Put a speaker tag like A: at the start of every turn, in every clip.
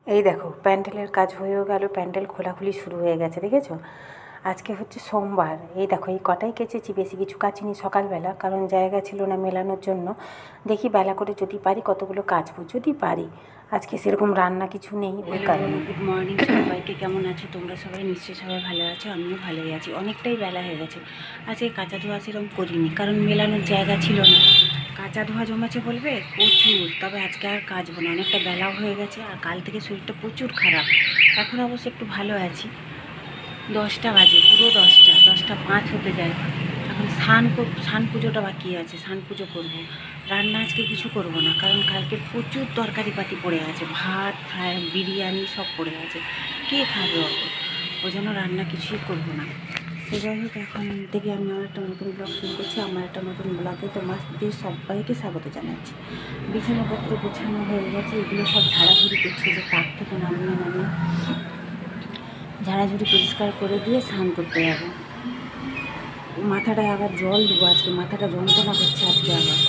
A: এই দেখো প্যান্ডেলের কাজ হয়েও গেল, প্যান্ডেল খোলাখুলি শুরু হয়ে গেছে, দেখেছো? আজকে হচ্ছে সোমবার। এই দেখো এই কটাই কেচেছি, বেশি কিছু কাচিনি সকালবেলা, কারণ জায়গা ছিল না মেলানোর জন্য। দেখি বেলা করে যদি পারি কতগুলো কাচবো, যদি পারি। আজকে সেরকম রান্না কিছু নেই, ওই কারণে। গুড মর্নিং সবাইকে, কেমন আছো তোমরা সবাই? নিশ্চয়ই সবাই ভালো আছো, আমিও ভালোই আছি। অনেকটাই বেলা হয়ে গেছে, আজকে কাঁচা ধোয়া সেরকম করিনি, কারণ মেলানোর জায়গা ছিল না। কাঁচা ধোয়া জমেছে বলবে প্রচুর, তবে আজকে আর কাচবো না, অনেকটা বেলাও হয়ে গেছে। আর কাল থেকে শরীরটা প্রচুর খারাপ, এখন অবশ্য একটু ভালো আছি। 10টা বাজে, পুরো 10টা 5 হতে যায়। এখন স্নান পুজোটা বাকি আছে, স্নান পুজো করবো। রান্না আজকে কিছু করব না, কারণ কালকে প্রচুর তরকারি পাতি পড়ে আছে, ভাত ফ্রাই বিরিয়ানি সব পড়ে আছে, কে খাবে অত? ওই জন্য রান্না কিছুই করবো না। সে যাই হোক, এখন থেকে আমি আমার একটা নতুন ব্লগ শুরু করছি। আমার একটা নতুন ব্লগে তোমাদের সবাইকে স্বাগত জানাচ্ছি। বিছানাপত্র গোছানো হয়ে গেছে, এগুলো সব ঝাড়াঝুড়ি করছি, যে তার থেকে নামিয়ে ঝাড়াঝুড়ি পরিষ্কার করে দিয়ে স্নান করতে যাবো। মাথাটায় আবার জল দেবো, আজকে মাথাটা যন্ত্রণা করছে আজকে আবার।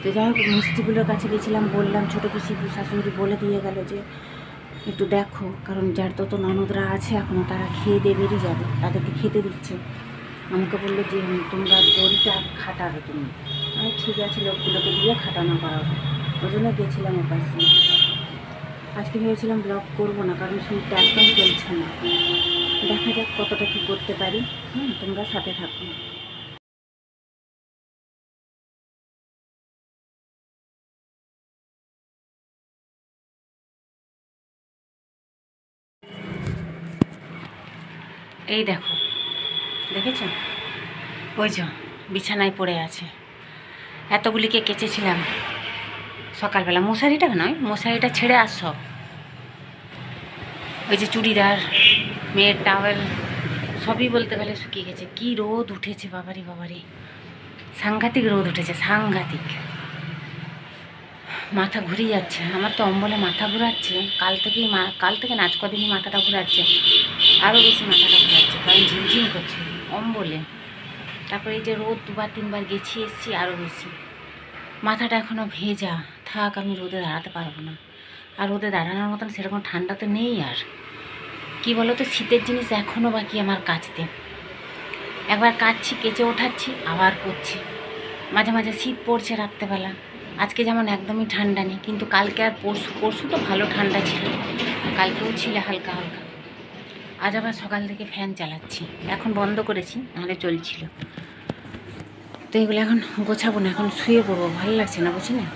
A: তো যাই হোক, মিস্ত্রিগুলোর কাছে গেছিলাম, বললাম, ছোটো পিসি শাশুড়ি বলে দিয়ে গেল যে একটু দেখো, কারণ যার তত ননদরা আছে এখনও, তারা খেয়ে দিয়ে বেরিয়ে যাবে, তাদেরকে খেতে দিচ্ছে। আমাকে বললো যে তোমরা দড়িটা খাটাবে তুমি। আমি ঠিক আছে, লোকগুলোকে দিয়ে খাটানো করাবো। ওই জন্য গেছিলাম ওর পাশে। আজকে ভেবেছিলাম ব্লগ করবো না, কারণ শরীরটা একদম চলছে না। দেখা যাক কতটা কী করতে পারি। তোমরা সাথে থাকো। এই দেখো, দেখেছ? ওই যে বিছানায় পড়ে আছে, এতগুলিকে কেচেছিলাম সকালবেলা। মশারিটা নয়, মশারিটা ছেড়ে আর সব। ওই যে চুড়িদার, মেয়ের টাওয়েল, সবই বলতে গেলে শুকিয়ে গেছে। কি রোদ উঠেছে বাবারি বাবারি, সাংঘাতিক রোদ উঠেছে, সাংঘাতিক। মাথা ঘুরিয়ে যাচ্ছে, আমার তো অম্বলে মাথা ঘুরাচ্ছে কাল থেকে নাচ কদিনই মাথাটা ঘুরাচ্ছে, আরও বেশি মাথাটা ঘুরাচ্ছে, কারণ ঝিমঝিম করছে অম্বলে। তারপরে এই যে রোদ 2-3বার গেছি এসছি, আরও বেশি। মাথাটা এখনও ভেজা, থাক, আমি রোদে দাঁড়াতে পারবো না। আর রোদে দাঁড়ানোর মতন সেরকম ঠান্ডা তো নেই। আর কি বলো তো, শীতের জিনিস এখনও বাকি আমার কাচতে। একবার কাচছি, কেচে ওঠাচ্ছি, আবার করছি। মাঝে মাঝে শীত পড়ছে রাত্রেবেলা। আজকে যেমন একদমই ঠান্ডা নেই, কিন্তু কালকে আর পরশু তো ভালো ঠান্ডা ছিল, কালকেও ছিল হালকা হালকা। আজ আবার সকাল থেকে ফ্যান চালাচ্ছি, এখন বন্ধ করেছি, নাহলে চলছিল। তো এগুলো এখন গোছাবো না, এখন শুয়ে পড়বো, ভালো লাগছে না, বুঝি না।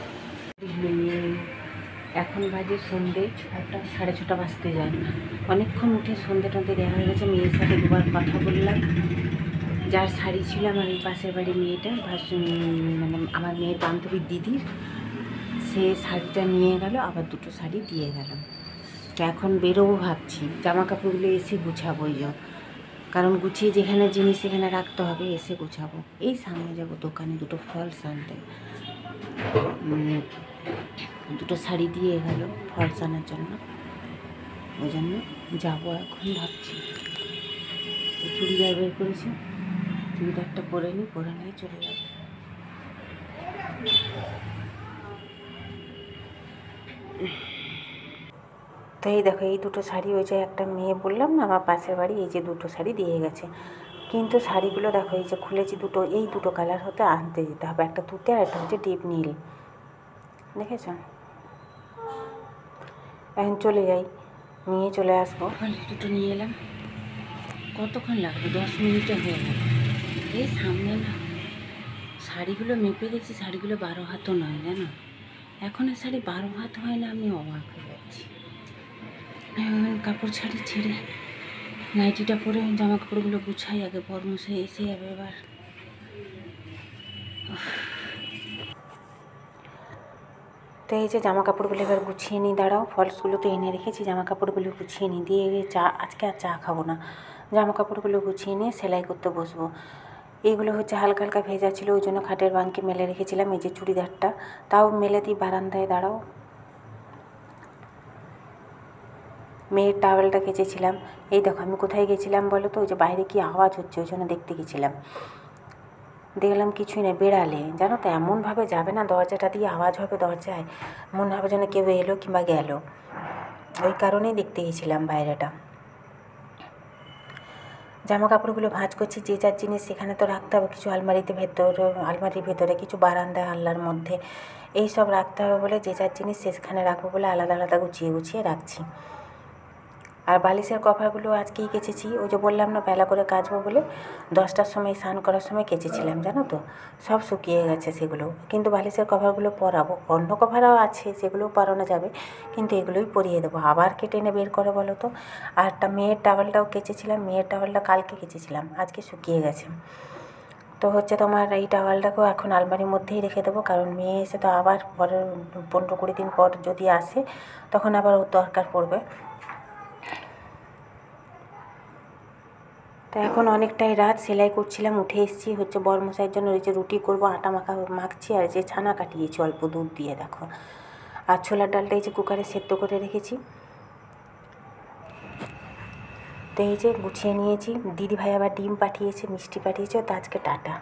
A: এখন বাজে সন্ধ্যে 6টা, 6:30 বাজতে যায়। অনেকক্ষণ উঠে সন্ধ্যে টন্ধে দেওয়া হয়ে গেছে। মেয়ের সাথে দুবার কথা বললাম। যার শাড়ি ছিল আমার ওই পাশের বাড়ির মেয়েটা, মানে আমার মেয়ের বান্ধবীর দিদির, সে শাড়িটা নিয়ে গেল, আবার 2টো শাড়ি দিয়ে গেল। তো এখন বেরোবো ভাবছি, জামা কাপড়গুলো এসে গুছাবো। কারণ গুছিয়ে যেখানে জিনিস সেখানে রাখতে হবে, এসে গুছাবো। এই সামনে যাবো দোকানে 2টো ফলস আনতে। 2টো শাড়ি দিয়ে গেল ফলস আনার জন্য, ওই জন্য যাবো এখন ভাবছি। চুড়িদার বের করেছি, চুড়িদারটা পরে নিয়ে চলে যাবো। তো এই দেখো, এই 2টো শাড়ি, ওই যে একটা মেয়ে বললাম না আমার পাশের বাড়ি, এই যে 2টো শাড়ি দিয়ে গেছে। কিন্তু শাড়িগুলো দেখো, এই যে খুলেছি, এই দুটো কালার হতে আনতে যেতে হবে, একটা তুতে আর একটা হচ্ছে ডিপ নীল, দেখেছ? এখন চলে যাই, নিয়ে চলে আসবো। 2টো নিয়ে এলাম, কতক্ষণ লাগবে? 10 মিনিটে হয়ে গেল। এই সামনে না শাড়িগুলো মেপে দেখছি, শাড়িগুলো 12 হাতও নয়, জানো? এখনের শাড়ি 12 হাত হয় না, আমি অবাক হয়ে যাচ্ছি। কাপড় ছাড়ি ছেড়ে নাইটিটা পরে জামা কাপড়গুলো গুছাই আগে, বরমশাই এসে যাবে এবার। তো এই যে জামা কাপড়গুলো এবার গুছিয়ে নিই, দাঁড়াও, ফলসগুলো তো এনে রেখেছি, জামা কাপড়গুলো গুছিয়ে নিই, দিয়ে আজকে আর চা খাবো না। জামা কাপড়গুলো গুছিয়ে নিয়ে সেলাই করতে বসবো। এইগুলো হচ্ছে হালকা হালকা ভেজা ছিল, ওই জন্য খাটের বাঁকে মেলে রেখেছিলাম। এই যে চুড়িদারটা, তাও মেলে দিই বারান্দায়, দাঁড়াও। মেয়ের টাওয়েলটা কেচেছিলাম। এই দেখো, আমি কোথায় গেছিলাম বলো তো? ওই যে বাইরে কি আওয়াজ হচ্ছে, ওই জন্য দেখতে গেছিলাম। দেখলাম কিছুই না, বেড়ালে, জানো তো, এমনভাবে যাবে না, দরজাটা দিয়ে আওয়াজ হবে দরজায়, মনে হবে যেন কেউ এলো কিংবা গেল। ওই কারণেই দেখতে গেছিলাম বাইরেটা। জামা কাপড়গুলো ভাঁজ করছি, যে যার জিনিস সেখানে তো রাখতে হবে, কিছু আলমারির ভেতরে, কিছু বারান্দায় আলনার মধ্যে, এই সব রাখতে হবে বলে যে যার জিনিস সেখানে রাখবো বলে আলাদা আলাদা গুছিয়ে গুছিয়ে রাখছি। আর বালিশের কভারগুলো আজকেই কেচেছি, ওই যে বললাম না বেলা করে কাচবো বলে, 10টার সময় স্নান করার সময় কেচেছিলাম, জানো তো, সব শুকিয়ে গেছে সেগুলো। কিন্তু বালিশের কভারগুলো পরাবো, অন্য কভারও আছে সেগুলোও পরানো যাবে, কিন্তু এগুলোই পরিয়ে দেবো। আবার কেটে এনে বের করে বলো তো। আর একটা মেয়ের টাওয়ালটাও কেচেছিলাম, মেয়ের টাওয়ালটা কালকে কেচেছিলাম, আজকে শুকিয়ে গেছে। তো হচ্ছে তোমার এই টাওয়ালটাকেও এখন আলমারির মধ্যেই রেখে দেবো, কারণ মেয়ে এসে তো আবার পরের 15-20 দিন পর যদি আসে তখন আবার ওর দরকার পড়বে। তো এখন অনেকটাই রাত, সেলাই করছিলাম, উঠে এসেছি, হচ্ছে বরমশাইয়ের জন্য ওই যে রুটি করবো, আটা মাখছি, আর যে ছানা কাটিয়েছি অল্প দুধ দিয়ে, দেখো। আর ছোলার ডালটা এই যে কুকারে সেদ্ধ করে রেখেছি। তো এই যে গুছিয়ে নিয়েছি। দিদিভাই আবার ডিম পাঠিয়েছে, মিষ্টি পাঠিয়েছে, তো আজকে টাটা।